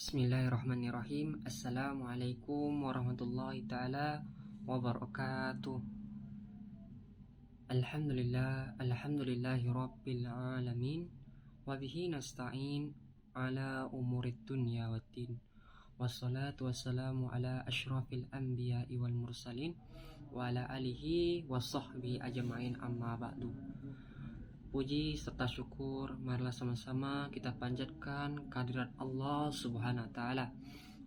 Bismillahirrahmanirrahim. Assalamualaikum warahmatullahi ta'ala wabarakatuh. Alhamdulillahi rabbil alamin. Wabihi nasta'in ala umurid dunya waddin. Wassalatu wassalamu ala ashrafil anbiya'i wal mursalin wa ala alihi wa sahbihi ajma'in, amma ba'du. Puji serta syukur marilah sama-sama kita panjatkan kehadirat Allah Subhanahu wa taala.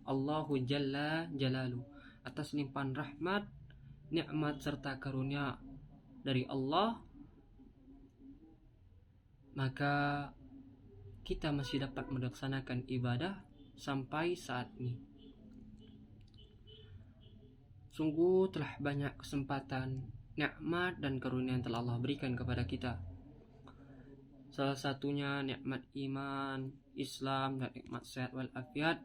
Allahu Jalla Jalalu, atas limpahan rahmat, nikmat serta karunia dari Allah, maka kita masih dapat melaksanakan ibadah sampai saat ini. Sungguh telah banyak kesempatan, nikmat dan karunia yang telah Allah berikan kepada kita. Salah satunya nikmat iman, Islam, dan nikmat sehat wal afiat,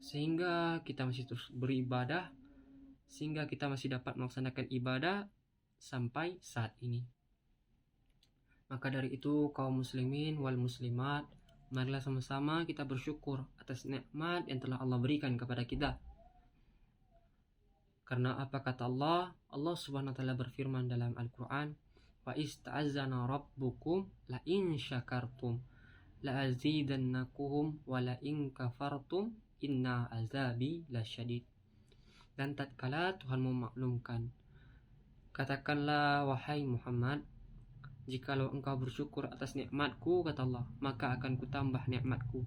sehingga kita masih terus beribadah, sehingga kita masih dapat melaksanakan ibadah sampai saat ini. Maka dari itu, kaum muslimin wal muslimat, marilah sama-sama kita bersyukur atas nikmat yang telah Allah berikan kepada kita. Karena apa kata Allah? Allah Subhanahu wa taala berfirman dalam Al-Qur'an, wa ista'azana rabbukum la in syakartum la azidannakum wa la in kafartum inna azabi lasyadid. Dan tatkala Tuhan memaklumkan, katakanlah wahai Muhammad, jikalau engkau bersyukur atas nikmatku, kata Allah, maka akan kutambah nikmatku,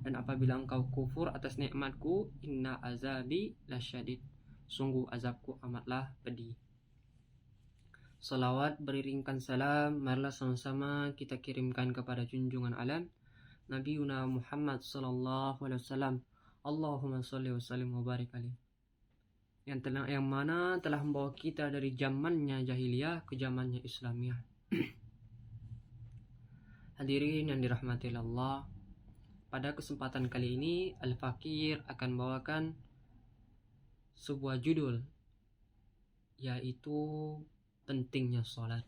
dan apabila engkau kufur atas nikmatku, inna azabi lasyadid, sungguh azabku amatlah pedih. Salawat beriringkan salam marilah sama-sama kita kirimkan kepada junjungan alam Nabi Muhammad sallallahu alaihi wasallam. Allahumma shalli wa sallim wa barik alaihi. Yang mana telah membawa kita dari zamannya jahiliyah ke zamannya Islamiyah. Hadirin yang dirahmati Allah, pada kesempatan kali ini Al-Fakir akan bawakan sebuah judul, yaitu pentingnya sholat.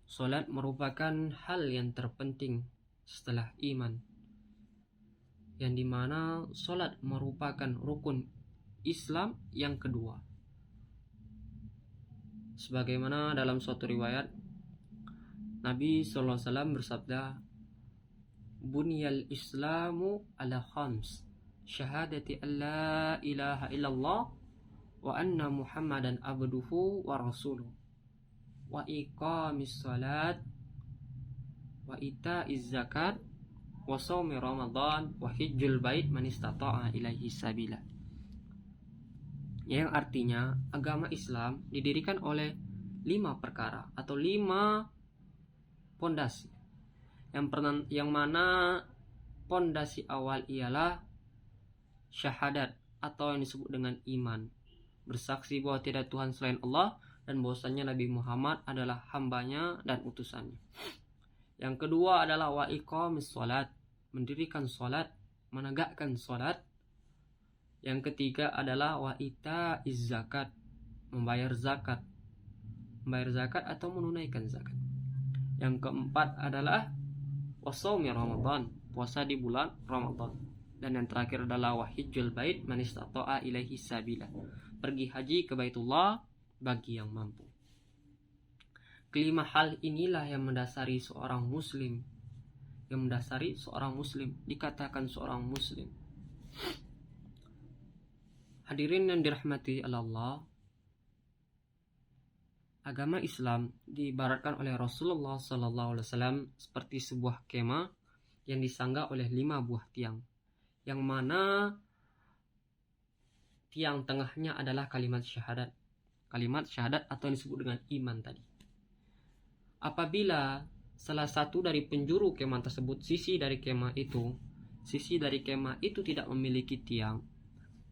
Sholat merupakan hal yang terpenting setelah iman, yang dimana sholat merupakan rukun Islam yang kedua. Sebagaimana dalam suatu riwayat, Nabi SAW bersabda, Bunyal Islamu ala khams, syahadati an la ilaha illallah wa anna Muhammadan abduhu wa rasuluh wa iqamis salat wa ita'iz zakat wa shaumi ramadan wa hijjul bait man istata'a ilaihi sabila. Yang artinya agama Islam didirikan oleh 5 perkara atau 5 pondasi. Yang mana pondasi awal ialah syahadat atau yang disebut dengan iman, bersaksi bahwa tidak Tuhan selain Allah dan bahwasanya Nabi Muhammad adalah hambanya dan utusannya. Yang kedua adalah wa iqamis salat, mendirikan salat, menegakkan salat. Yang ketiga adalah wa ita'iz zakat, membayar zakat atau menunaikan zakat. Yang keempat adalah wa shaumi ramadan, puasa di bulan Ramadan. Dan yang terakhir adalah wa hijjul bait man istata'a ilaihi sabila, pergi haji ke Baitullah bagi yang mampu. Kelima hal inilah yang mendasari seorang muslim, dikatakan seorang muslim. Hadirin yang dirahmati Allah, agama Islam diibaratkan oleh Rasulullah SAW seperti sebuah kemah yang disanggah oleh 5 buah tiang, yang mana tiang tengahnya adalah kalimat syahadat atau yang disebut dengan iman tadi. Apabila salah satu dari penjuru kemah tersebut, sisi dari kemah itu tidak memiliki tiang,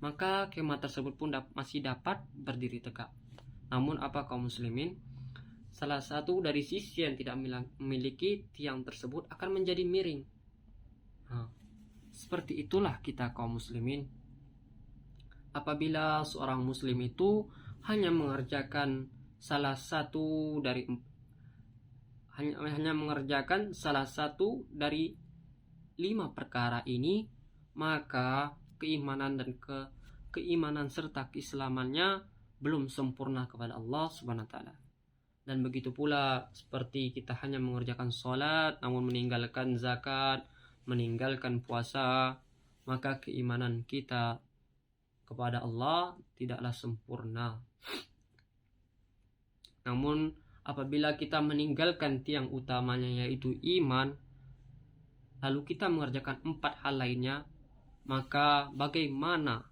maka kemah tersebut pun masih dapat berdiri tegak. Namun apa kaum muslimin, salah satu dari sisi yang tidak memiliki tiang tersebut akan menjadi miring. Seperti itulah kita kaum muslimin. Apabila seorang muslim itu hanya mengerjakan salah satu dari 5 perkara ini, maka keimanan dan keimanan serta keislamannya belum sempurna kepada Allah Subhanahu wa taala. Dan begitu pula seperti kita hanya mengerjakan sholat namun meninggalkan zakat, meninggalkan puasa, maka keimanan kita kepada Allah tidaklah sempurna. Namun apabila kita meninggalkan tiang utamanya yaitu iman, lalu kita mengerjakan 4 hal lainnya, maka bagaimana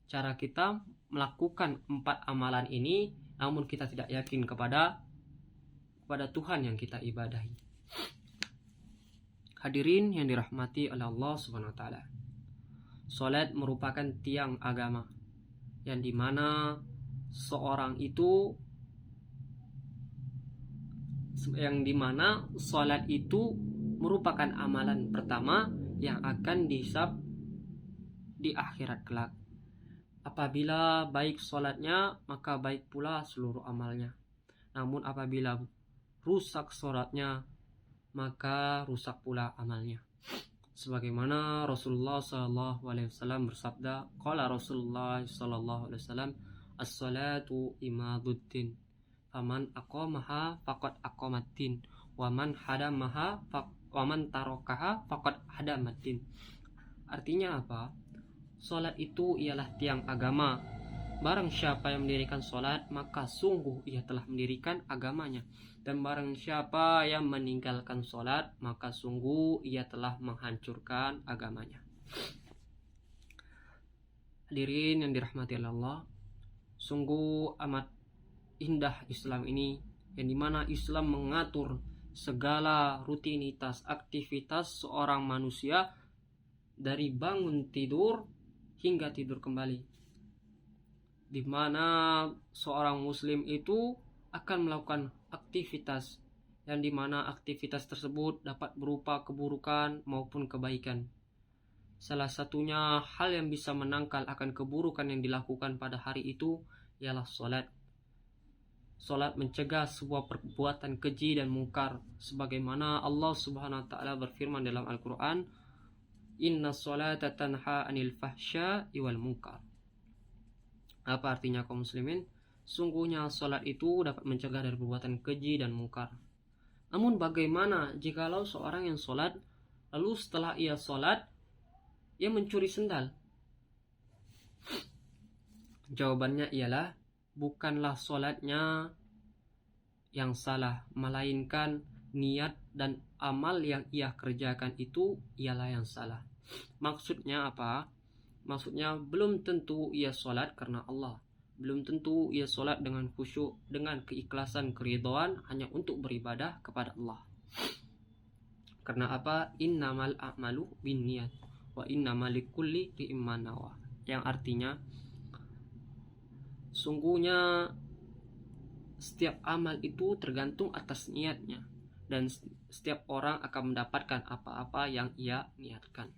cara kita melakukan 4 amalan ini namun kita tidak yakin kepada Tuhan yang kita ibadahi. Hadirin yang dirahmati oleh Allah Subhanahu wa taala. Salat merupakan tiang agama yang dimana salat itu merupakan amalan pertama yang akan dihisab di akhirat kelak. Apabila baik salatnya, maka baik pula seluruh amalnya. Namun apabila rusak salatnya, maka rusak pula amalnya. Sebagaimana Rasulullah SAW bersabda, qala Rasulullah SAW, as-salatu imaduddin, faman aqamaha faqad aqamaddin, waman tarakaha faqad hadamaddin. Artinya apa? Salat itu ialah tiang agama. Barang siapa yang mendirikan salat, maka sungguh ia telah mendirikan agamanya. Dan barang siapa yang meninggalkan salat, maka sungguh ia telah menghancurkan agamanya. Hadirin yang dirahmati Allah, sungguh amat indah Islam ini, yang dimana Islam mengatur segala rutinitas aktivitas seorang manusia dari bangun tidur hingga tidur kembali, di mana seorang muslim itu akan melakukan aktivitas yang dimana aktivitas tersebut dapat berupa keburukan maupun kebaikan. Salah satunya hal yang bisa menangkal akan keburukan yang dilakukan pada hari itu ialah salat. Salat mencegah sebuah perbuatan keji dan mungkar, sebagaimana Allah Subhanahu wa taala berfirman dalam Al-Qur'an, inna sholata tanha anil fahsya'i wal munkar. Apa artinya kaum muslimin? Sungguhnya salat itu dapat mencegah dari perbuatan keji dan mungkar. Namun bagaimana jikalau seorang yang salat, lalu setelah ia salat, ia mencuri sendal? Jawabannya ialah, bukanlah salatnya yang salah, melainkan niat dan amal yang ia kerjakan itu ialah yang salah. Maksudnya apa? Maksudnya belum tentu ia salat karena Allah. Belum tentu ia salat dengan khusyuk, dengan keikhlasan, keridhaan hanya untuk beribadah kepada Allah. Karena apa? Innamal a'malu binniyat wa innamal likulli imrin ma nawa. Yang artinya sungguhnya setiap amal itu tergantung atas niatnya, dan setiap orang akan mendapatkan apa-apa yang ia niatkan.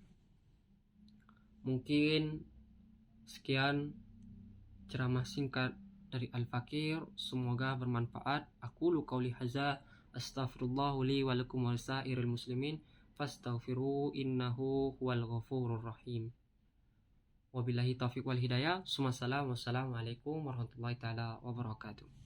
Mungkin sekian ceramah singkat dari Al-Fakir, semoga bermanfaat. Aqulu qauli hadza, astaghfirullah li wa lakum wa lisairil muslimin fastaghfiru innahu huwal ghafurur rahim. Wabillahi taufiq wal hidayah. Wassalamualaikum warahmatullahi taala wabarakatuh.